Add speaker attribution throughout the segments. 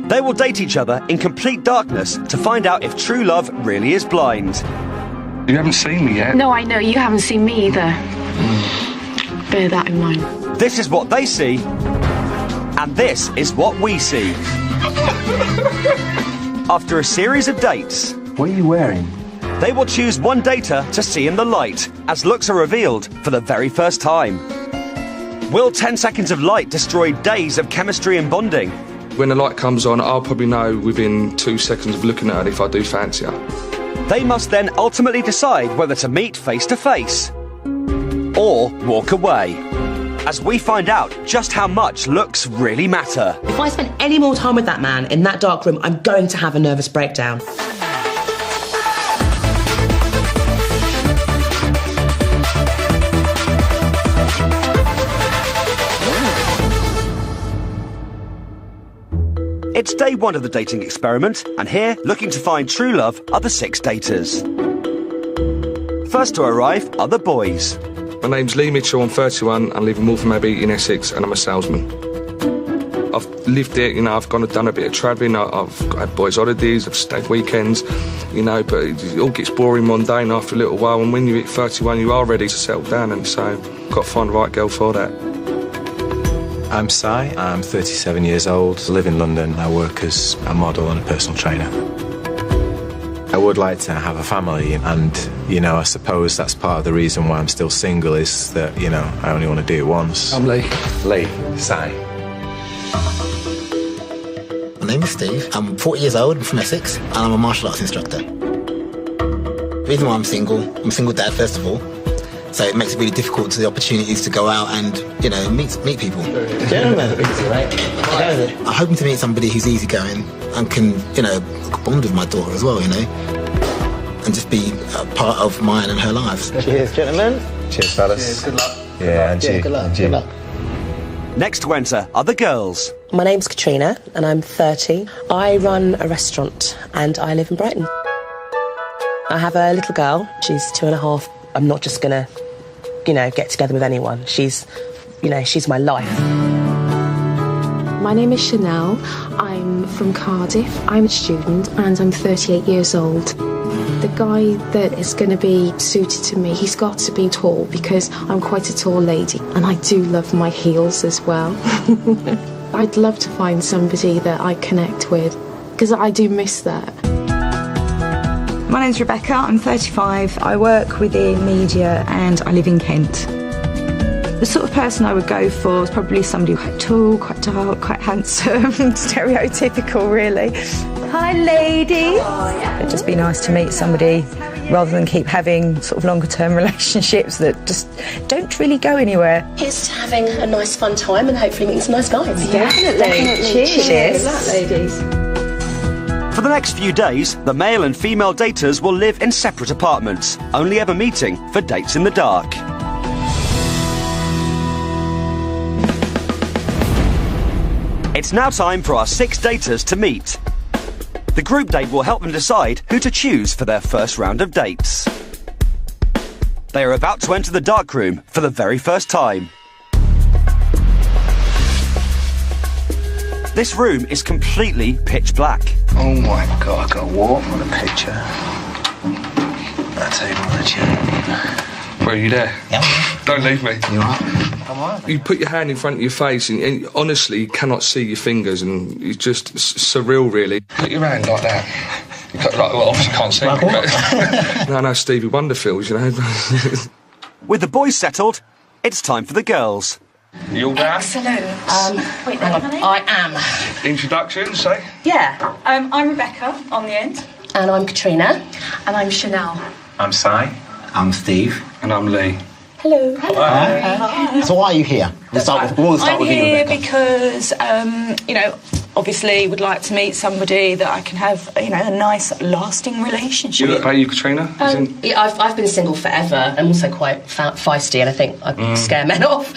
Speaker 1: They will date each other in complete darkness to find out if true love really is blind.
Speaker 2: You haven't seen me yet.
Speaker 3: No, I know, you haven't seen me either. Bear that in mind.
Speaker 1: This is what they see, and this is what we see. After a series of dates...
Speaker 4: What are you wearing?
Speaker 1: They will choose one dater to see in the light, as looks are revealed for the very first time. Will 10 seconds of light destroy days of chemistry and bonding?
Speaker 2: When the light comes on, I'll probably know within 2 seconds of looking at her if I do fancy her.
Speaker 1: They must then ultimately decide whether to meet face to face or walk away, as we find out just how much looks really matter.
Speaker 5: If I spend any more time with that man in that dark room, I'm going to have a nervous breakdown.
Speaker 1: It's day one of the dating experiment, and here, looking to find true love, are the 6 daters. First to arrive are the boys.
Speaker 2: My name's Lee Mitchell, I'm 31, I live in Waltham Abbey in Essex, and I'm a salesman. I've lived there, I've gone and done a bit of travelling, I've had boys' holidays, I've stayed weekends, but it all gets boring mundane after a little while, and when you hit 31, you are ready to settle down, and so got to find the right girl for that.
Speaker 4: I'm Si, I'm 37 years old, I live in London, I work as a model and a personal trainer. I would like to have a family and, I suppose that's part of the reason why I'm still single is that, I only want to do it once.
Speaker 2: I'm Lee.
Speaker 4: Lee, Si.
Speaker 6: My name is Steve, I'm 40 years old, I'm from Essex, and I'm a martial arts instructor. The reason why I'm a single dad first of all, so it makes it really difficult to the opportunities to go out and, meet people. Gentlemen, I'm hoping to meet somebody who's easygoing and can, bond with my daughter as well, and just be a part of mine and her lives.
Speaker 7: Cheers, gentlemen.
Speaker 4: Cheers, fellas.
Speaker 7: Cheers, good luck.
Speaker 4: Yeah, and you.
Speaker 7: Good luck.
Speaker 4: And you.
Speaker 7: Good luck.
Speaker 1: Next to enter are the girls.
Speaker 5: My name's Katrina, and I'm 30. I run a restaurant, and I live in Brighton. I have a little girl. She's 2.5. I'm not just gonna, get together with anyone. She's my life.
Speaker 3: My name is Chanel. I'm from Cardiff. I'm a student and I'm 38 years old. The guy that is going to be suited to me, he's got to be tall because I'm quite a tall lady and I do love my heels as well. I'd love to find somebody that I connect with because I do miss that.
Speaker 8: My name's Rebecca, I'm 35, I work within media and I live in Kent. The sort of person I would go for is probably somebody quite tall, quite dark, quite handsome, stereotypical really. Hi lady! It'd just be nice to meet somebody rather than keep having sort of longer term relationships that just don't really go anywhere.
Speaker 5: Here's to having a nice fun time and hopefully meeting some nice guys.
Speaker 8: Definitely. Cheers.
Speaker 5: Good luck, ladies.
Speaker 1: For the next few days, the male and female daters will live in separate apartments, only ever meeting for dates in the dark. It's now time for our 6 daters to meet. The group date will help them decide who to choose for their first round of dates. They are about to enter the dark room for the very first time. This room is completely pitch black.
Speaker 7: Oh my God, I got warm on the picture. I'll tell you what, the
Speaker 2: Where are you there?
Speaker 7: Yeah.
Speaker 2: Don't leave me.
Speaker 7: You are? I'm all right.
Speaker 2: You put your hand in front of your face and honestly you cannot see your fingers and it's just surreal really. Put your hand like that. You obviously can't see me, but... No, Stevie Wonder feels,
Speaker 1: With the boys settled, it's time for the girls.
Speaker 2: You all there?
Speaker 8: Excellent.
Speaker 5: Wait, hang on. I am.
Speaker 2: Introduction, say?
Speaker 8: Yeah, I'm Rebecca on the end.
Speaker 5: And I'm Katrina.
Speaker 3: And I'm Chanel.
Speaker 4: I'm Si.
Speaker 6: I'm Steve.
Speaker 2: And I'm Lee.
Speaker 5: Hello.
Speaker 6: So why are you here? We'll start with
Speaker 8: I'm
Speaker 6: you,
Speaker 8: here
Speaker 6: Rebecca.
Speaker 8: because, obviously would like to meet somebody that I can have, a nice, lasting relationship.
Speaker 2: You look like you, Katrina?
Speaker 5: Yeah, I've been single forever. I'm also quite feisty and I think I scare men off.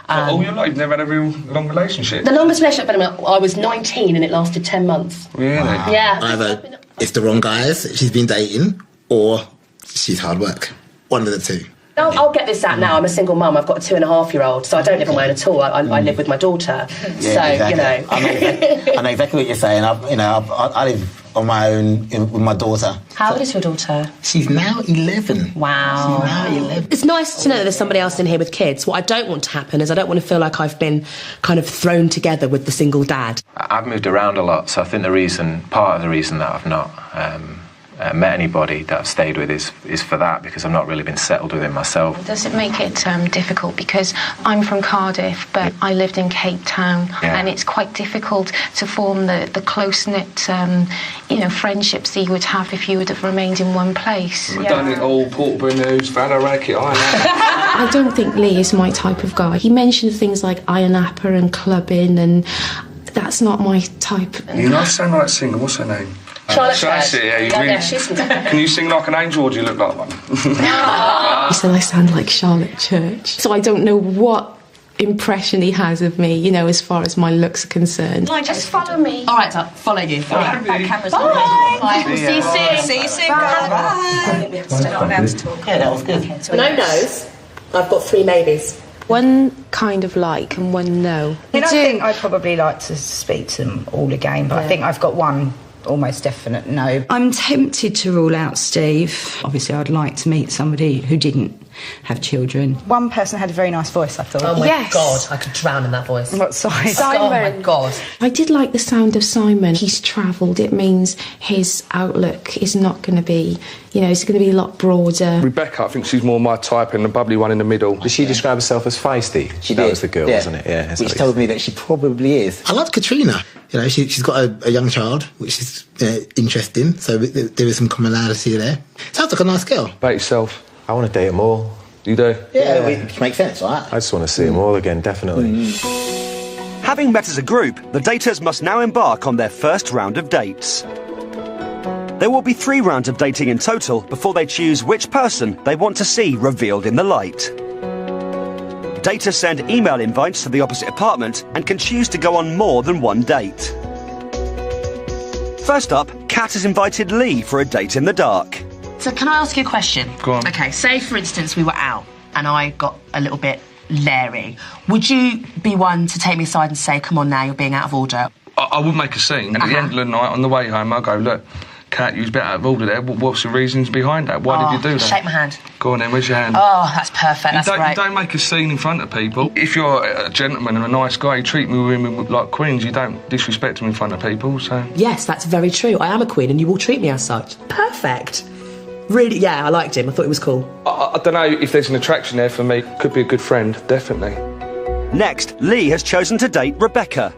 Speaker 2: All your life, you've never had a real long relationship?
Speaker 5: The longest relationship I've been in, I was 19 and it lasted 10 months.
Speaker 2: Really?
Speaker 6: Wow.
Speaker 5: Yeah.
Speaker 6: Either it's the wrong guys she's been dating or she's hard work. One of the two.
Speaker 5: I'll get this out now. I'm a single mum. I've got a 2.5-year-old, so I don't live on my own at all. I live with my daughter.
Speaker 6: Yeah,
Speaker 5: so,
Speaker 6: exactly. I know exactly what you're saying. I live on my own with my daughter.
Speaker 5: How old is your daughter?
Speaker 6: She's now 11.
Speaker 5: Wow.
Speaker 6: She's now 11.
Speaker 5: It's nice to know that there's somebody else in here with kids. What I don't want to happen is I don't want to feel like I've been kind of thrown together with the single dad.
Speaker 4: I've moved around a lot, so I think part of the reason that I've not met anybody that I've stayed with is for that, because I've not really been settled within myself.
Speaker 3: Does it make it difficult? Because I'm from Cardiff, but I lived in Cape Town, and it's quite difficult to form the close-knit, friendships that you would have if you would have remained in one place.
Speaker 2: We've done it all, Portobello News, Vadaraki,
Speaker 3: I don't think Lee is my type of guy. He mentioned things like Iron Apper and clubbing, and that's not my type.
Speaker 2: You know, I sound like a singer. What's her name?
Speaker 5: Charlotte
Speaker 2: Church. Can you sing like an angel, or do you look like one?
Speaker 3: He said I sound like Charlotte Church. So I don't know what impression he has of me, as far as my looks are concerned.
Speaker 5: Just follow me. All right, I'll follow you.
Speaker 2: All right.
Speaker 5: Bye.
Speaker 8: See you soon. See you soon. Bye.
Speaker 5: Yeah, that was good. No nos. I've got 3 maybes.
Speaker 3: One kind of like and one no.
Speaker 8: I think I'd probably like to speak to them all again, but I think I've got one almost definite no. I'm tempted to rule out Steve. Obviously, I'd like to meet somebody who didn't have children. One person had a very nice voice, I thought.
Speaker 5: Oh my God, I could drown in that voice.
Speaker 8: What size?
Speaker 3: Simon.
Speaker 5: Oh my God.
Speaker 3: I did like the sound of Simon. He's travelled. It means his outlook is not going to be, it's going to be a lot broader.
Speaker 2: Rebecca, I think she's more my type, and the bubbly one in the middle.
Speaker 4: Did she describe herself as feisty?
Speaker 6: She
Speaker 4: That
Speaker 6: did.
Speaker 4: was the girl, wasn't it? Yeah.
Speaker 6: Which told me that she probably is. I love Katrina. She's got a young child, which is interesting. So there is some commonality there. Sounds like a nice girl.
Speaker 2: About yourself?
Speaker 4: I want to date them all.
Speaker 2: You do?
Speaker 6: Yeah, which makes sense, right?
Speaker 4: I just want to see them all again, definitely.
Speaker 1: Having met as a group, the daters must now embark on their first round of dates. There will be 3 rounds of dating in total before they choose which person they want to see revealed in the light. Daters send email invites to the opposite apartment and can choose to go on more than one date. First up, Kat has invited Lee for a date in the dark.
Speaker 5: So can I ask you a question?
Speaker 2: Go on.
Speaker 5: Okay, say for instance we were out and I got a little bit leery. Would you be one to take me aside and say, come on now, you're being out of order?
Speaker 2: I would make a scene, and at the end of the night, on the way home, I'll go, look, Kat, you was a bit out of order there. What's the reasons behind that? Why did you do that?
Speaker 5: Shake my hand.
Speaker 2: Go on then, where's your hand?
Speaker 5: Oh, that's perfect, that's great.
Speaker 2: You don't make a scene in front of people. If you're a gentleman and a nice guy, you treat women like queens. You don't disrespect them in front of people, so...
Speaker 5: Yes, that's very true. I am a queen and you will treat me as such. Perfect. Really, I liked him. I thought he was cool.
Speaker 2: I don't know if there's an attraction there for me. Could be a good friend, definitely.
Speaker 1: Next, Lee has chosen to date Rebecca.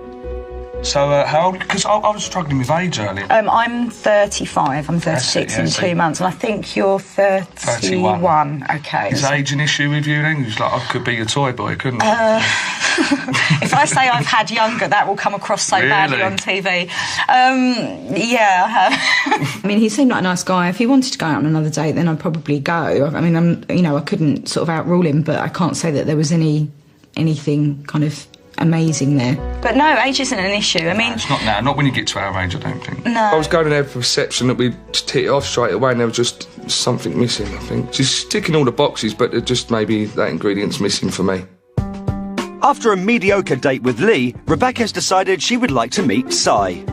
Speaker 2: So, how old? Because I was struggling with age earlier.
Speaker 8: I'm 35. I'm 36 in 2 months, and I think you're 31. Okay.
Speaker 2: Is age an issue with you then? It's like, I could be a toy boy, couldn't I?
Speaker 8: If I say I've had younger, that will come across so badly on TV. Yeah, I have. I mean, he seemed like a nice guy. If he wanted to go out on another date, then I'd probably go. I mean, I couldn't sort of outrule him, but I can't say that there was anything kind of amazing there. But no, age isn't an issue. I mean...
Speaker 2: It's not now. Not when you get to our age, I don't think.
Speaker 8: No.
Speaker 2: I was going there for perception that we'd just hit it off straight away and there was just something missing, I think. She's ticking all the boxes, but just maybe that ingredient's missing for me.
Speaker 1: After a mediocre date with Lee, Rebecca's decided she would like to meet Si.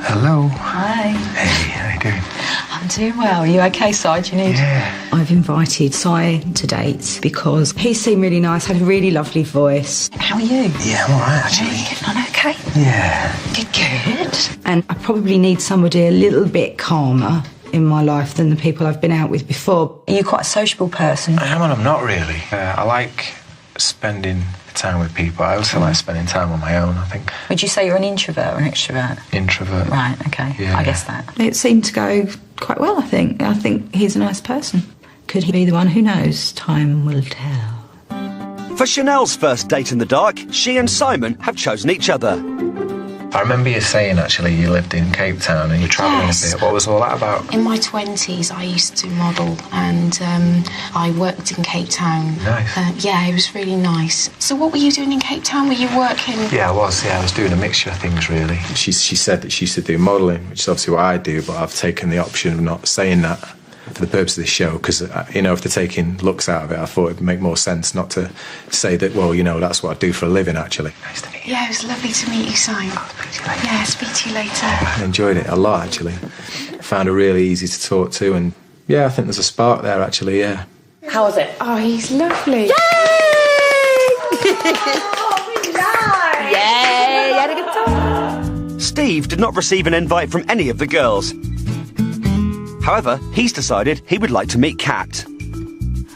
Speaker 7: Hello.
Speaker 8: Hi.
Speaker 7: Hey, how you doing?
Speaker 8: I'm doing well. Are you okay, Si? Do you need...
Speaker 7: Yeah.
Speaker 8: I've invited Si to date because he seemed really nice, had a really lovely voice. How are you?
Speaker 7: Yeah, I'm all right, actually.
Speaker 8: Are you getting on okay?
Speaker 7: Yeah.
Speaker 8: Good. And I probably need somebody a little bit calmer in my life than the people I've been out with before. Are you quite a sociable person?
Speaker 7: I am and I'm not really. I like spending time with people. I also like spending time on my own, I think.
Speaker 8: Would you say you're an introvert or an extrovert?
Speaker 7: Introvert.
Speaker 8: Right, okay.
Speaker 7: Yeah.
Speaker 8: I guess that. It seemed to go quite well, I think. I think he's a nice person. Could he be the one? Who knows? Time will tell.
Speaker 1: For Chanel's first date in the dark, she and Simon have chosen each other.
Speaker 7: I remember you saying, actually, you lived in Cape Town and you're travelling a bit. What was all that about?
Speaker 3: In my 20s, I used to model and I worked in Cape Town.
Speaker 7: Nice.
Speaker 3: Yeah, it was really nice. So what were you doing in Cape Town? Were you working?
Speaker 7: Yeah, I was. Yeah, I was doing a mixture of things, really.
Speaker 4: She said that she used to do modelling, which is obviously what I do, but I've taken the option of not saying that for the purpose of this show, because, you know, if they're taking looks out of it, I thought it'd make more sense not to say that, well, you know, that's what I do for a living, actually.
Speaker 7: Nice to meet you.
Speaker 3: Yeah, it was lovely to meet you, Simon.
Speaker 7: I'll speak to you later.
Speaker 3: Yeah, speak to you later.
Speaker 4: I enjoyed it a lot, actually. Found her really easy to talk to, and, yeah, I think there's a spark there, actually, yeah.
Speaker 5: How was it?
Speaker 3: Oh, he's lovely.
Speaker 5: Yay! Yay! You had a good time.
Speaker 1: Steve did not receive an invite from any of the girls. However, he's decided he would like to meet Kat.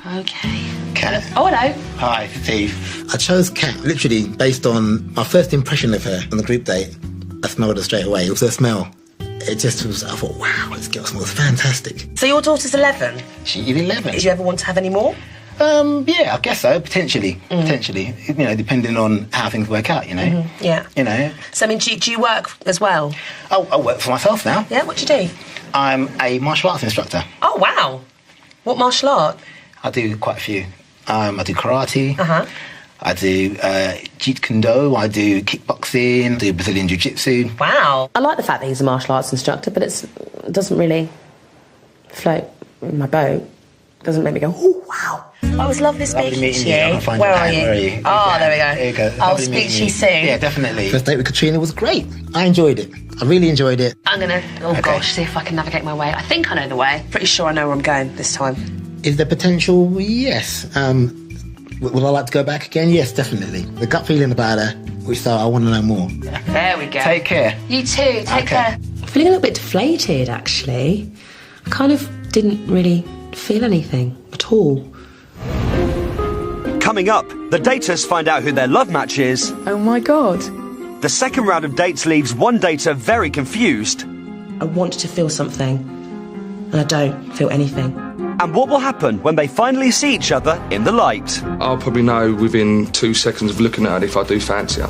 Speaker 5: Okay.
Speaker 6: Kat.
Speaker 5: Oh, hello.
Speaker 6: Hi, Steve. I chose Kat literally based on my first impression of her on the group date. I smelled her straight away. It was her smell. It just was, I thought, wow, this girl smells fantastic.
Speaker 5: So your daughter's 11.
Speaker 6: She's 11.
Speaker 5: Did you ever want to have any more?
Speaker 6: Yeah, I guess so, potentially. Potentially. You know, depending on how things work out, you know.
Speaker 5: Yeah.
Speaker 6: You know.
Speaker 5: So, I mean, do you work as well?
Speaker 6: I work for myself now.
Speaker 5: Yeah, what do you do?
Speaker 6: I'm a martial arts instructor.
Speaker 5: Oh, wow. What martial art?
Speaker 6: I do quite a few. I do karate.
Speaker 5: Uh-huh.
Speaker 6: I do Jeet Kune Do. I do kickboxing. I do Brazilian Jiu-Jitsu.
Speaker 5: Wow. I like the fact that he's a martial arts instructor, but it doesn't really float in my boat. It doesn't make me go, oh, wow. I always love this
Speaker 6: Lovely
Speaker 5: speaking
Speaker 6: meeting
Speaker 5: to
Speaker 6: you.
Speaker 5: you.
Speaker 6: I can find
Speaker 5: Where
Speaker 6: your
Speaker 5: are
Speaker 6: hand.
Speaker 5: you?
Speaker 6: Where are you?
Speaker 5: Oh, there we go.
Speaker 6: There you go.
Speaker 5: I'll
Speaker 6: Lovely
Speaker 5: speak
Speaker 6: meeting
Speaker 5: to you soon.
Speaker 6: Yeah, definitely. First date with Katrina was great. I enjoyed it. I really enjoyed it.
Speaker 5: I'm going to, gosh, see if I can navigate my way. I think I know the way. Pretty sure I know where I'm going this time.
Speaker 6: Is there potential? Yes. Would I like to go back again? Yes, definitely. The gut feeling about her, which I want to know more.
Speaker 5: There we go.
Speaker 6: Take care.
Speaker 5: You too. Take care.
Speaker 3: I'm feeling a little bit deflated, actually. I kind of didn't really feel anything at all.
Speaker 1: Coming up, the daters find out who their love match is.
Speaker 3: Oh my God.
Speaker 1: The second round of dates leaves one dater very confused.
Speaker 5: I want to feel something, and I don't feel anything.
Speaker 1: And what will happen when they finally see each other in the light?
Speaker 2: I'll probably know within 2 seconds of looking at her if I do fancy her.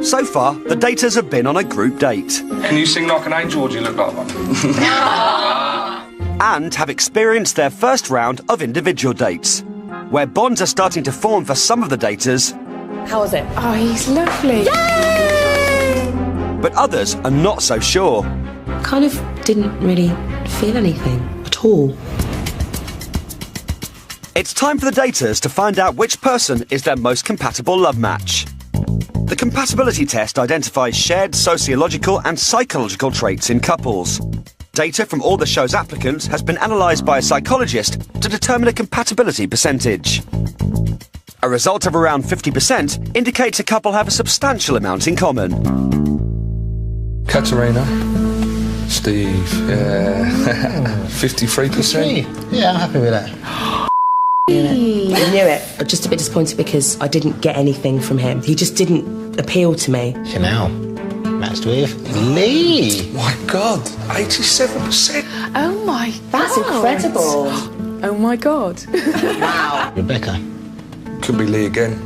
Speaker 1: So far, the daters have been on a group date
Speaker 2: Can you sing like an angel, or do you look like one?
Speaker 1: and have experienced their first round of individual dates, where bonds are starting to form for some of the daters,
Speaker 5: How was it?
Speaker 3: Oh, he's lovely.
Speaker 1: but others are not so sure.
Speaker 3: Kind of didn't really feel anything at all.
Speaker 1: It's time for the daters to find out which person is their most compatible love match. The compatibility test identifies shared sociological and psychological traits in couples. Data from all the show's applicants has been analysed by a psychologist to determine a compatibility percentage. A result of around 50% indicates a couple have a substantial amount in common.
Speaker 2: Katerina. Steve, yeah. 53%.
Speaker 6: Yeah, I'm happy with that.
Speaker 5: I knew it. I'm just a bit disappointed because I didn't get anything from him. He just didn't appeal to me.
Speaker 6: Chanel. Matched with Lee.
Speaker 2: My God, 87%.
Speaker 3: Oh my God.
Speaker 5: That's incredible.
Speaker 3: Oh my God.
Speaker 5: Wow.
Speaker 6: Rebecca.
Speaker 2: Could be Lee again.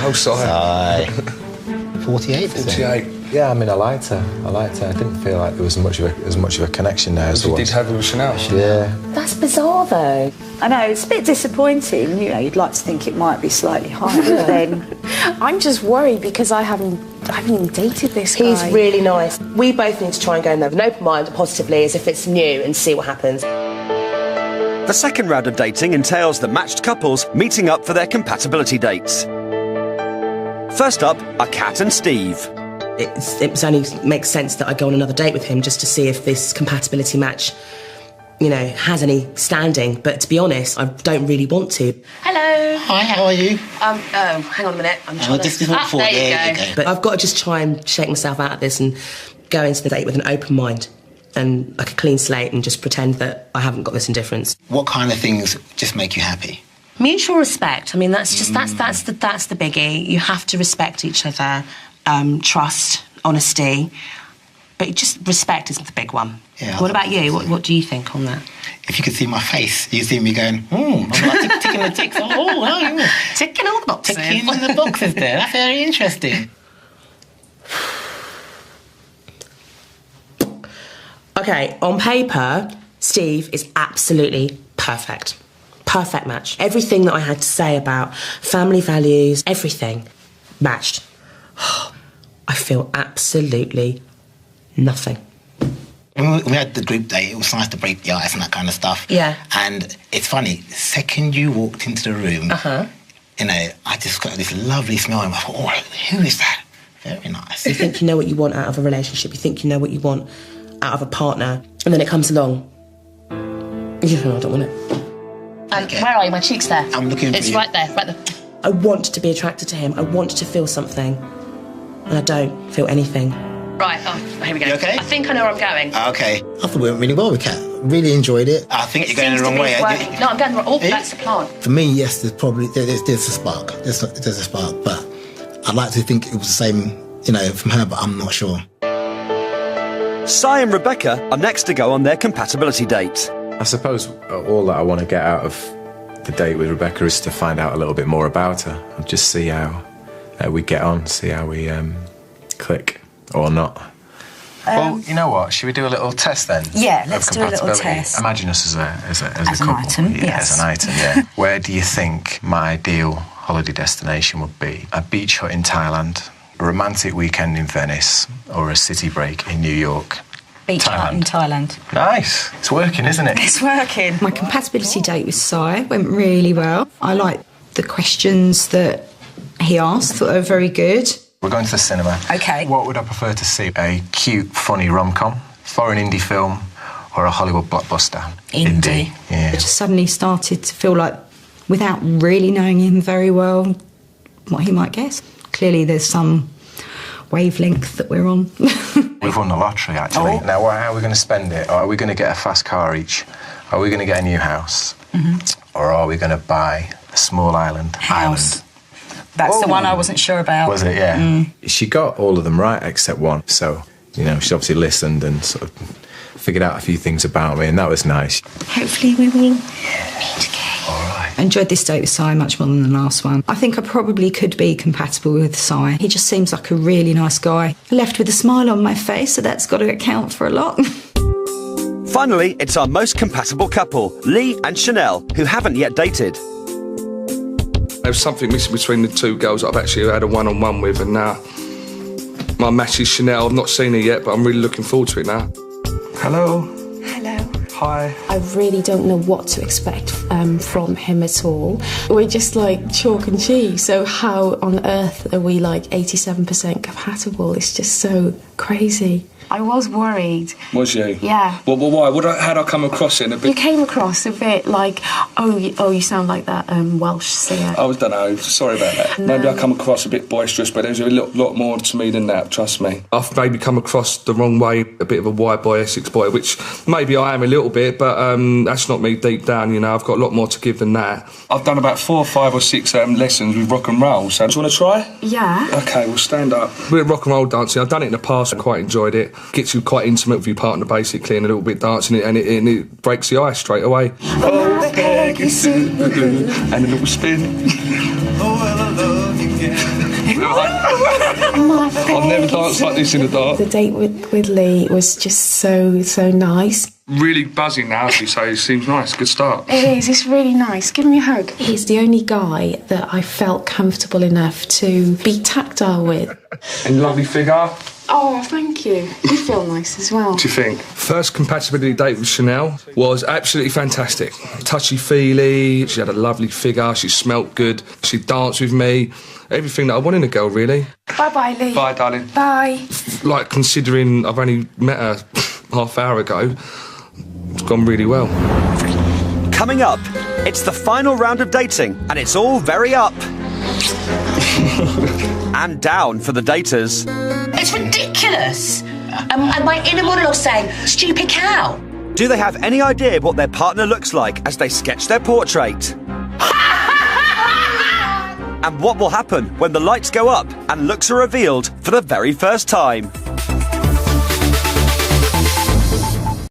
Speaker 2: Oh, sorry.
Speaker 6: 48%.
Speaker 2: 48.
Speaker 4: Yeah, I mean, I liked her. I didn't feel like there was as much of a connection there as there
Speaker 2: You
Speaker 4: was.
Speaker 2: did have her with Chanel.
Speaker 4: Yeah.
Speaker 5: That's bizarre, though.
Speaker 8: I know, it's a bit disappointing. You know, you'd like to think it might be slightly higher, but then...
Speaker 3: I'm just worried because I haven't even dated this guy.
Speaker 5: He's really nice. We both need to try and go in there with an open mind, positively, as if it's new, and see what happens.
Speaker 1: The second round of dating entails the matched couples meeting up for their compatibility dates. First up are Kat and Steve.
Speaker 5: It only makes sense that I go on another date with him just to see if this compatibility match, you know, has any standing. But to be honest, I don't really want to. Hello.
Speaker 6: Hi, how are you?
Speaker 5: Hang on a minute. I'm trying
Speaker 6: this is what for.
Speaker 5: there you go. But I've got to just try and shake myself out of this and go into the date with an open mind and like a clean slate and just pretend that I haven't got this indifference.
Speaker 6: What kind of things just make you happy?
Speaker 5: Mutual respect. I mean, that's just that's the biggie. You have to respect each other. Trust, honesty, but just respect isn't the big one.
Speaker 6: Yeah,
Speaker 5: what about you? What do you think on that?
Speaker 6: If you could see my face, you'd see me going, I'm like ticking the ticks. Oh,
Speaker 5: Ticking all the boxes.
Speaker 6: ticking in the boxes there. That's very interesting.
Speaker 5: Okay, on paper, Steve is absolutely perfect. Perfect match. Everything that I had to say about family values, everything matched. I I feel absolutely nothing.
Speaker 6: When we had the group date, it was nice to break the ice and that kind of stuff.
Speaker 5: Yeah.
Speaker 6: And it's funny, the second you walked into the room, you know, I just got this lovely smell and I thought, oh, who is that? Very nice.
Speaker 5: You think you know what you want out of a relationship, you think you know what you want out of a partner, and then it comes along. You think, I don't want it.
Speaker 6: Okay.
Speaker 9: Where are you? My cheek's there.
Speaker 6: I'm looking for
Speaker 9: It's
Speaker 6: you.
Speaker 9: right there, right there.
Speaker 5: I want to be attracted to him, I want to feel something, and I don't feel anything.
Speaker 9: Right, oh, here we go.
Speaker 6: You okay?
Speaker 9: I think I know where I'm going.
Speaker 6: Okay. I thought it went really well with Kat. Really enjoyed it. I think you're going the wrong way.
Speaker 9: No, I'm going the wrong. Oh, that's the plan.
Speaker 6: For me, yes, there's probably there's a spark. There's a spark, but I'd like to think it was the same, you know, from her, but I'm not sure.
Speaker 1: Si and Rebecca are next to go on their compatibility date.
Speaker 4: I suppose all that I want to get out of the date with Rebecca is to find out a little bit more about her and just see how we get on, see how we click or not.
Speaker 10: Well, you know what? Should we do a little test then?
Speaker 8: Yeah, let's do a little test.
Speaker 10: Imagine us as a couple.
Speaker 8: An item,
Speaker 10: Yeah,
Speaker 8: yes.
Speaker 10: as an item, yeah. Where do you think my ideal holiday destination would be? A beach hut in Thailand, a romantic weekend in Venice, or a city break in New York?
Speaker 8: Beach hut in Thailand.
Speaker 10: Nice. It's working, isn't it?
Speaker 8: It's working. My compatibility date with Si went really well. I liked the questions that he asked, thought they were very good.
Speaker 10: We're going to the cinema.
Speaker 8: Okay.
Speaker 10: What would I prefer to see? A cute, funny rom-com, foreign indie film, or a Hollywood blockbuster?
Speaker 8: Indie.
Speaker 10: Yeah.
Speaker 8: I just suddenly started to feel like, without really knowing him very well, what he might guess. Clearly there's some wavelength that we're on.
Speaker 10: We've won the lottery, actually.
Speaker 8: Oh.
Speaker 10: Now, how are we going to spend it? Are we going to get a fast car each? Are we going to get a new house? Or are we going to buy a small island?
Speaker 8: House. That's the one I wasn't sure about.
Speaker 10: Was it? Yeah.
Speaker 4: She got all of them right except one, so, you know, she obviously listened and sort of figured out a few things about me, and that was nice.
Speaker 8: Hopefully we will meet again.
Speaker 10: All right.
Speaker 8: I enjoyed this date with Si much more than the last one. I think I probably could be compatible with Si. He just seems like a really nice guy. I left with a smile on my face, so that's got to account for a lot.
Speaker 1: Finally, it's our most compatible couple, Lee and Chanel, who haven't yet dated.
Speaker 2: There's something missing between the two girls that I've actually had a one-on-one with, and now my match is Chanel. I've not seen her yet, but I'm really looking forward to it now. Hello.
Speaker 3: Hello.
Speaker 2: Hi.
Speaker 3: I really don't know what to expect from him at all. We're just like chalk and cheese, so how on earth are we like 87% compatible? It's just so crazy.
Speaker 9: I was worried.
Speaker 2: Was you?
Speaker 9: Yeah.
Speaker 2: Well, why? How'd I come across it in a bit?
Speaker 3: You came across a bit like, you sound like that Welsh singer.
Speaker 2: I don't know. Sorry about that.
Speaker 3: No.
Speaker 2: Maybe I come across a bit boisterous, but there's a lot more to me than that, trust me. I've maybe come across the wrong way, a bit of a white boy, Essex boy, which maybe I am a little bit, but that's not me deep down, you know. I've got a lot more to give than that. I've done about 4, 5 or 6 lessons with rock and roll, so do you want to try?
Speaker 3: Yeah.
Speaker 2: Okay, we'll stand up. We're rock and roll dancing. I've done it in the past. I quite enjoyed it. Gets you quite intimate with your partner, basically, and a little bit dancing it, and it breaks the ice straight away. Oh, Peggy Sue, and a little spin. I've never danced like this in the dark.
Speaker 3: The date with Lee was just so nice.
Speaker 2: Really buzzing now, actually, so it seems nice. Good start.
Speaker 3: It is, it's really nice. Give me a hug. He's the only guy that I felt comfortable enough to be tactile with.
Speaker 2: And lovely figure.
Speaker 3: Oh, thank you. You feel nice as well.
Speaker 2: What do you think? First compatibility date with Chanel was absolutely fantastic. Touchy-feely, she had a lovely figure, she smelt good, she danced with me. Everything that I want in a girl, really.
Speaker 3: Bye-bye, Lee.
Speaker 2: Bye, darling.
Speaker 3: Bye.
Speaker 2: Like, considering I've only met her half hour ago, it's gone really well.
Speaker 1: Coming up, it's the final round of dating, and it's all very up. And down for the daters.
Speaker 9: It's ridiculous. And my inner monologue saying, stupid cow.
Speaker 1: Do they have any idea what their partner looks like as they sketch their portrait? And what will happen when the lights go up and looks are revealed for the very first time?